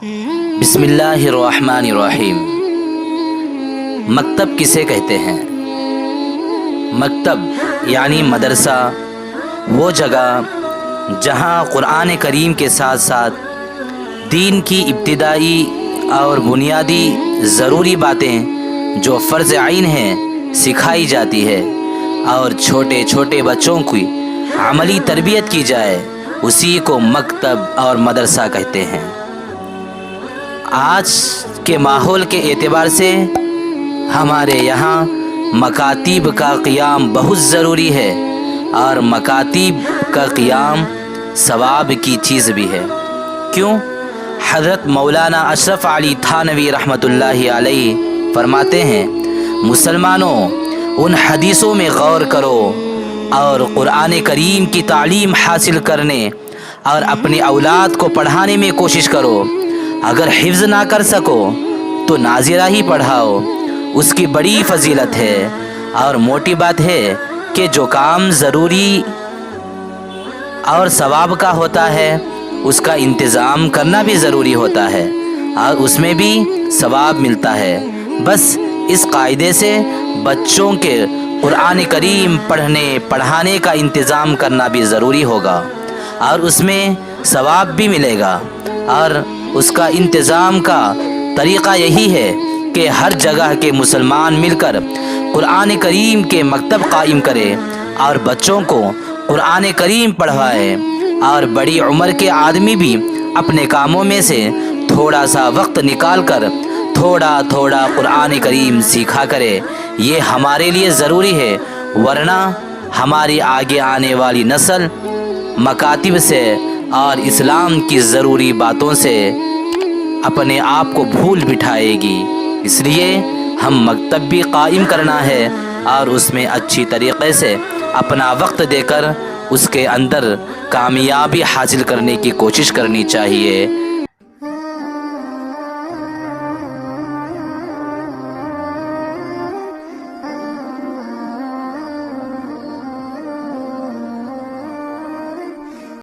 بسم اللہ الرحمن الرحیم۔ مکتب کسے کہتے ہیں؟ مکتب یعنی مدرسہ، وہ جگہ جہاں قرآن کریم کے ساتھ ساتھ دین کی ابتدائی اور بنیادی ضروری باتیں جو فرض عین ہیں سکھائی جاتی ہے اور چھوٹے چھوٹے بچوں کی عملی تربیت کی جائے، اسی کو مکتب اور مدرسہ کہتے ہیں۔ آج کے ماحول کے اعتبار سے ہمارے یہاں مکاتب کا قیام بہت ضروری ہے، اور مکاتب کا قیام ثواب کی چیز بھی ہے۔ کیوں؟ حضرت مولانا اشرف علی تھانوی رحمۃ اللہ علیہ فرماتے ہیں، مسلمانوں ان حدیثوں میں غور کرو اور قرآن کریم کی تعلیم حاصل کرنے اور اپنی اولاد کو پڑھانے میں کوشش کرو۔ اگر حفظ نہ کر سکو تو ناظرہ ہی پڑھاؤ، اس کی بڑی فضیلت ہے۔ اور موٹی بات ہے کہ جو کام ضروری اور ثواب کا ہوتا ہے اس کا انتظام کرنا بھی ضروری ہوتا ہے، اور اس میں بھی ثواب ملتا ہے۔ بس اس قاعدے سے بچوں کے قرآن کریم پڑھانے کا انتظام کرنا بھی ضروری ہوگا، اور اس میں ثواب بھی ملے گا۔ اور اس کا انتظام کا طریقہ یہی ہے کہ ہر جگہ کے مسلمان مل کر قرآن کریم کے مکتب قائم کرے اور بچوں کو قرآن کریم پڑھوائے، اور بڑی عمر کے آدمی بھی اپنے کاموں میں سے تھوڑا سا وقت نکال کر تھوڑا تھوڑا قرآن کریم سیکھا کرے۔ یہ ہمارے لیے ضروری ہے، ورنہ ہماری آگے آنے والی نسل مکاتب سے اور اسلام کی ضروری باتوں سے اپنے آپ کو بھول بٹھائے گی۔ اس لیے ہم مکتب بھی قائم کرنا ہے، اور اس میں اچھی طریقے سے اپنا وقت دے کر اس کے اندر کامیابی حاصل کرنے کی کوشش کرنی چاہیے۔